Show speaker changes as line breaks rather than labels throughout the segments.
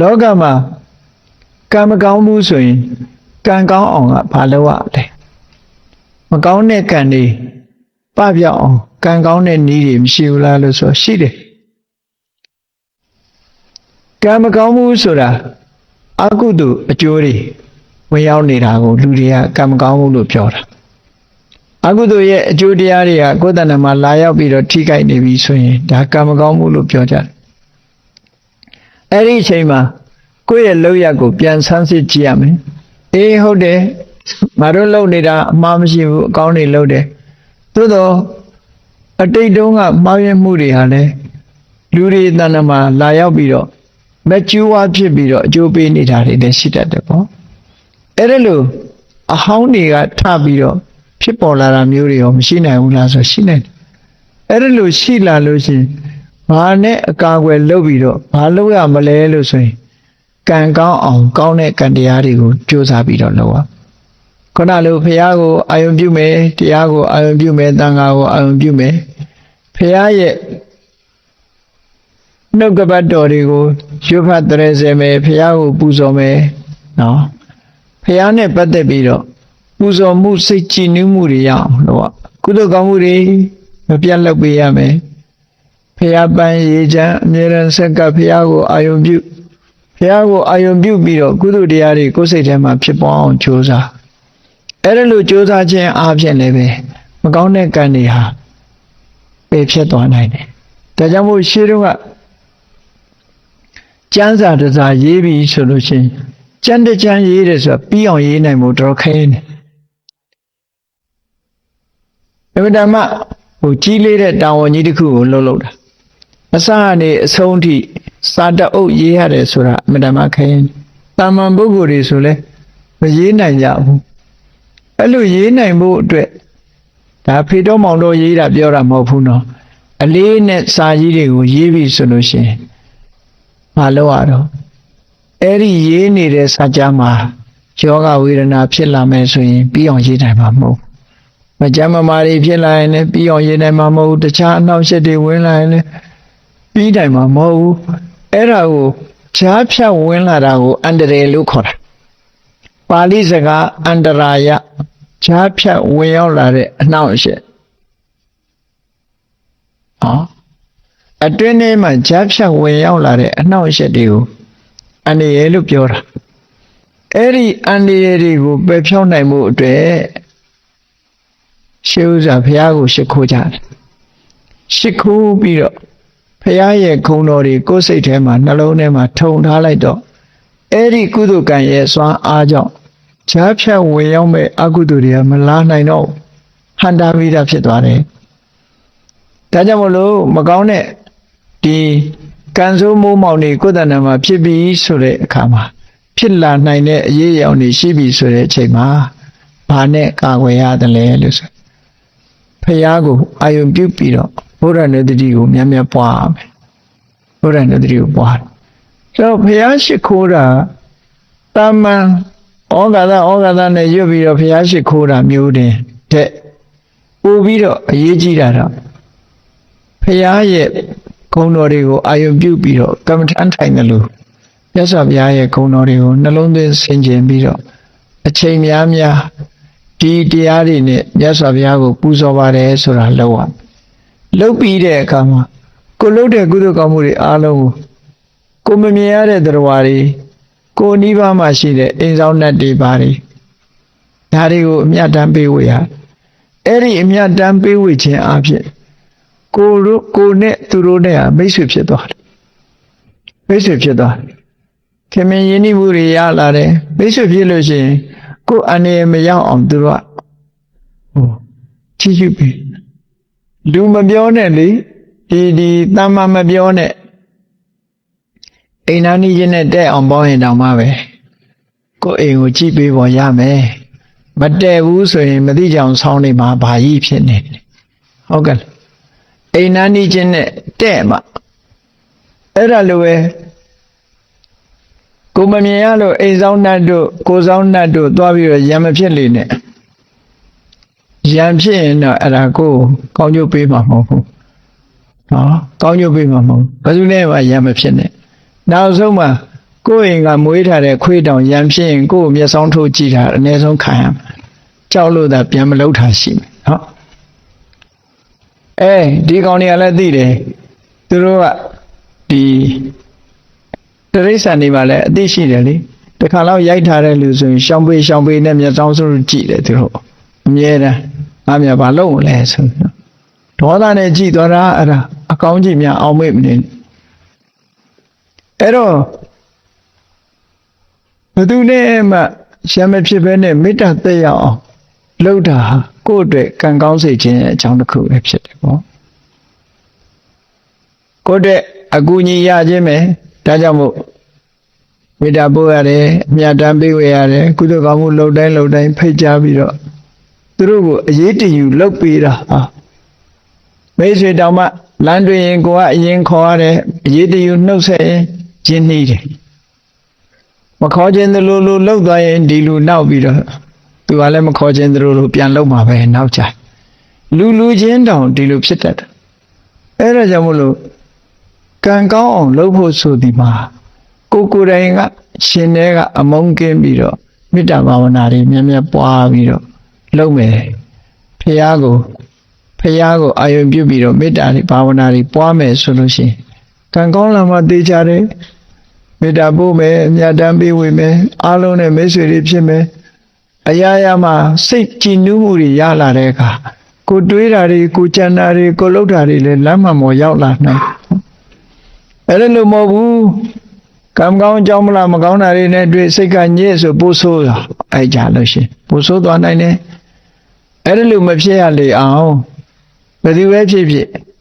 Logama Kamakamu swing, can go on Paloate. Magone candy, Pavia, can go and need him, she will also she did. Kamakamu Sura, Agudu, a jury. We all need our Ludia, Kamakamu Pura. Agudu ye, Judiaria, Godana Malaya, be the Tika in the swing, the Kamakamu Pura. Eri Chema. Queer lawyer go pian sunset giam. Hode, Marolo nida, Mamsi county loade. Todo a day don't have Mayan Moody hale. Luri Nanama, Laya Bido. Met you watch Bido, Joby nidari, the sit at the po. Erelu, a houndy at Tabido, Chipola Murio, Machina Ulas or Sinet. Erelu, Sila Lucy. Mane a car well lobido, Halloween Malay Lucy. Can go on, Gone Candiarigo, Josabido Loa. Conalu Piago, I am Bume, Tiago, I am Bume, Dangao, I am Bume. Piaye no Gabadorigo, Jupa Dreseme, Piago Buzome, no. Piane Patebido, Buzo Musici Numuria, Loa. Kudo Gamuri, Piala Biame. Piaban Yeja, Miran Saka Piago, I am Bume. Piago, I am Bubiro, Guru Diari, Cositema, Chipon, Josa. Erelu Josa Jen Absent Leve, Magone Gandiha, Babeton Night. Tajamu Shirua Janza does a Yebi solution. Janda Jan Yedes a Pion Yin and Motorcane. Evidama, who chile down on Yidiku, Loloda. Asani, Sonti. Sada o ye had a sura, Madame Cain. Taman Boguri Sule, the Yin and Yahu. Hello, Yin and Bo Dre. The Pido Mondo Yida Biora Mopuno. A lean Sayidi Yevi solution. Maloado. Eri Yin is Sajama. Joga Wirana Pilla Mesui, beyond Yinamo. Majama Mari Pilla, beyond Yinamo, the child now said they will line. Be Mo. Erao, Chapcha Winlarao under a lucora. Palisaga under Raya, Chapcha Winlare announce it. A twin my Chapcha Winlare announce it you. And the yellow pure. Eri and the Erigo Bepsona Mo de shows a Piago Shikojan. Shiku Biro. Piaye Konori, go say to him, Nalonema, told Halido. Eri Kudukan, yes, one Ajo. Chapcha, we young Aguduria, Milan, I know. Handa Vida Pitware. Tajamolo, Magone, the Kanzo Momoni, Kudanama, Pibi Sure Kama. Pilla Nine, ye only Shibi Sure Chema. Pane Kawaya the Leelus. Piago, I am Bupido. Ora Nedrigo, Yamia Pam. Ora Nedrigo Pam. So, Piashikura, Tama, Ogada, and Yubi of Piashikura, Mude, Te Ubido, Yejida. Piaye, Conorigo, I am Bubido, come to Antainalu. Yes, of Yaye Conorigo, Nalonde Saint Jambido. A chain Yamia, Diarine, yes of Yago, Puzovare, Sura Loa. Lopi de Kama. Kolote Gudu Kamuri Alo. Kumimiare Drawari. Ko Niva Mashide, in our net de bari. Darigo Miatampi we are. Eri Miatampi which in object. Ko net to Rodea, Bishop Chetot. Bishop Chetot. Kemini Wuri Yalare, Bishop Yelosi, Ko Ane Maya on Dura. Oh, Chijupi. Do Mabionelli, the Tama Mabione. A nanny genet there on boy and Amave. Go in with cheapy or yame. But there was a Medijan sounding my by Yipin. Okay. A nanny genet there, ma. Eralue Kumamialo is on Nado, goes on Nado, Dwavio Yamapiline. Yamshin at a go, call you be my mom. Call you be my mom. But you never Yamapine. Now, Zoma, ကိုယ်ရင်ကမွေးထားတဲ့ခွေးတောင်ရံဖြစ်ရင်ကိုယ်မျက်စောင်းထိုးကြည့်တာအနည်းဆုံးခံရမှာကြောက်လို့သာပြန်မလုပ်တာရှိမယ်နော်ဒီကောင်တွေကလည်းသိတယ်သူတို့ကဒီတရိစ္ဆာန်တွေမှာလည်းအသိရှိတယ်လေတခါတော့ရိုက်ထားတဲ့လူဆိုရင်ရှောင်းပေးနဲ့မျက်စောင်းစိုးကြည့်တယ်သူတို့အမြဲတမ်းငါမြဘာလုပ်မလဲဆိုဒေါသနဲ့ကြည့်သွားတာအဲ့ဒါအကောင်းကြီးများအောင်မေ့မနေအဲ့တော့ဘယ်သူနဲ့မှရှမ်းမဖြစ်ဘဲနဲ့မေတ္တာသက်ရောက်အောင်လှုပ်တာဟာကိုယ့်အတွက်ကံကောင်းစေခြင်းရဲ့အကြောင်းတစ်ခုပဲဖြစ်တယ်ပေါ့ကိုယ့်အတွက်အကူအညီရခြင်းပဲဒါကြောင့်မို့မေတ္တာပို့ရတယ်အမြတ်တမ်းပေးဝေရတယ်ကုသိုလ်ကောင်းမှုလှုပ်တိုင်းဖိတ်ကြားပြီးတော့သူတို့ကိုအရေးတယူလှုပ်ပေးတာဟာမိတ်ဆွေတောင်မှလမ်းတွင်ရင်ကိုကအရင်ခေါ်ရတယ်အရေးတယူနှုတ်ဆက်ရင်ကျင်းနှီးတယ်မခေါ်ခြင်းသလိုလိုလှုပ်သွားရင်ဒီလူနောက်ပြီးတော့သူကလည်းမခေါ်ခြင်းသလိုလိုပြန်လှုပ်မှာပဲနောက်ကြလူချင်းတောင်ဒီလိုဖြစ်တတ်တယ်အဲ့ဒါကြောင့်မို့လို့ကံကောင်းအောင်လုပ်ဖို့ဆိုဒီမှာကိုယ်တိုင်ကရှင်ထဲကအမုန်းကင်းပြီးတော့မေတ္တာဘာဝနာတွေမြဲပွားပြီးတော့လုပ်မယ်ဖះကိုအာယုံပြုပြီးတော့မေတ္တာတွေဘာဝနာတွေပွားမယ်ဆိုလို့ရှိရင်ကံကောင်းလာမှသိကြတယ်မေတ္တာပို့မယ်အမြတ်တမ်းပေးဝေမယ်အားလုံးနဲ့မိတ်ဆွေတွေဖြစ်မယ်အရာရာမှာစိတ်ကြည်နူးမှုတွေရလာတဲ့အခါကိုတွေးတာတွေကိုကြံတာတွေကိုလှုပ်တာတွေလည်းလမ်းမှန်ပေါ်ရောက်လာနိုင်အဲ့လိုမဟုတ်ဘူးကံကောင်းကြောင်းမလားမကောင်းတာတွေနဲ့တွေ့စိတ်ကညစ်ဆိုပို့ဆိုးတာအဲ့ကြလို့ရှိရင်ပို့ဆိုးသွားနိုင်တယ်အဲ့လိုမဖြစ်ရလေအောင်ဘယ်သူပဲဖြစ်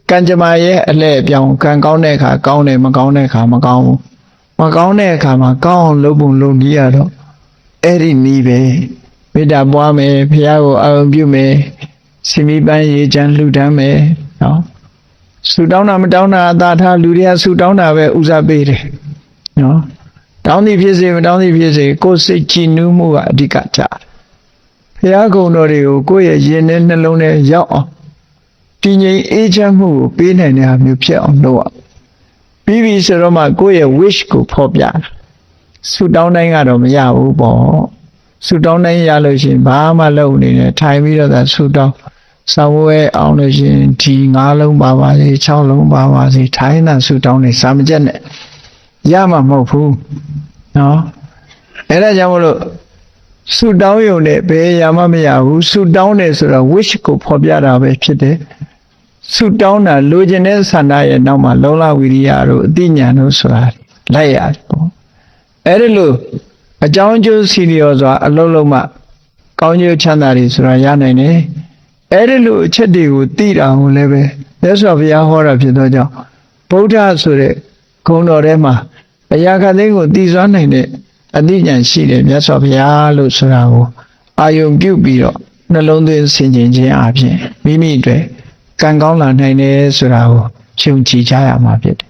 ကံကြမ္မာရဲ့အလှည့်အပြောင်းကံကောင်းတဲ့အခါကောင်းတယ်မကောင်းတဲ့အခါမကောင်းဘူးမကောင်းတဲ့အခါမှာကောင်းအောင်လုပ်ပုံလုပ်နည်းရတော့အဲ့ဒီနည်းပဲမေတ္တာပွားမယ်ဘုရားကိုအာရုံပြုမယ်စင်မီပန်းရေချမ်းလှူဒန်းမယ်နော်ဆူတောင်းတာမတောင်းတာအသာထားလူတွေကဆူတောင်းတာပဲဥစားပေးတယ်နော်တောင်းသည်ဖြစ်စေမတောင်းသည်ဖြစ်စေကိုယ်စိတ်ကြည်နူးမှုကအဓိကကြတယ်ဘုရားကုံတော်တွေကိုကိုယ့်ရဲ့ရင်ထဲနှလုံးထဲရောက်အောင်တည်ငြိမ်အေးချမ်းမှုကိုပေးနိုင်တဲ့ဟာမျိုးဖြစ်အောင်လုပ်အောင်ပြီးပြီဆိုတော့မှကိုယ့်ရဲ့ wish ကိုဖော်ပြတာဆူတောင်းတိုင်းကတော့မရဘူးပေါ့ဆူတောင်းတိုင်းရလို့ရှိရင်ဘာမှလုပ်နေတယ်ထိုင်ပြီးတော့သာဆူတောင်းဆောင်းဝဲအောင်လို့ရှိရင်ဒီ9လုံးပါပါစေ6လုံးပါပါစေထိုင်တာဆူတောင်းနေစာမကျက်နဲ့ရမှာမဟုတ်ဘူးနော်အဲ့ဒါကြောင့်မလို့ဆူတောင်းရုံနဲ့ဘယ်ရမှမရဘူးဆူတောင်းတယ်ဆိုတော့ wish ကိုဖော်ပြတာပဲဖြစ်တယ်ဆူတောင်းတာလိုချင်တဲ့ဆန္ဒရဲ့နောက်မှာလုံလဝိရိယတို့အသိဉာဏ်တို့ဆိုတာလိုက်ရတယ်ပေါ့အဲ့ဒီလိုအကြောင်းကျိုးစီလျော်စွာအလုံးလုံးမှကောင်းကျိုးချမ်းသာတွေဆိုတာရနိုင်တယ်အဲ့ဒီလိုအချက်တွေကိုသိတာကိုလည်းပဲမြတ်စွာဘုရားဟောတာဖြစ်သောကြောင့်ဗုဒ္ဓဆိုတဲ့ဂုဏ်တော်ထဲမှာအရာခသိန်းကိုသိစွမ်းနိုင်တဲ့အသိဉာဏ်ရှိတယ်မြတ်စွာဘုရားလို့ဆိုတာကိုအာယုံပြုပြီးတော့နှလုံးသွင်းဆင်ခြင်ခြင်းအပြင်မိမိအတွက်ကံကောင်းလာနိုင်တယ်ဆိုတာကိုရှုံကြည်ကြရမှာဖြစ်တယ်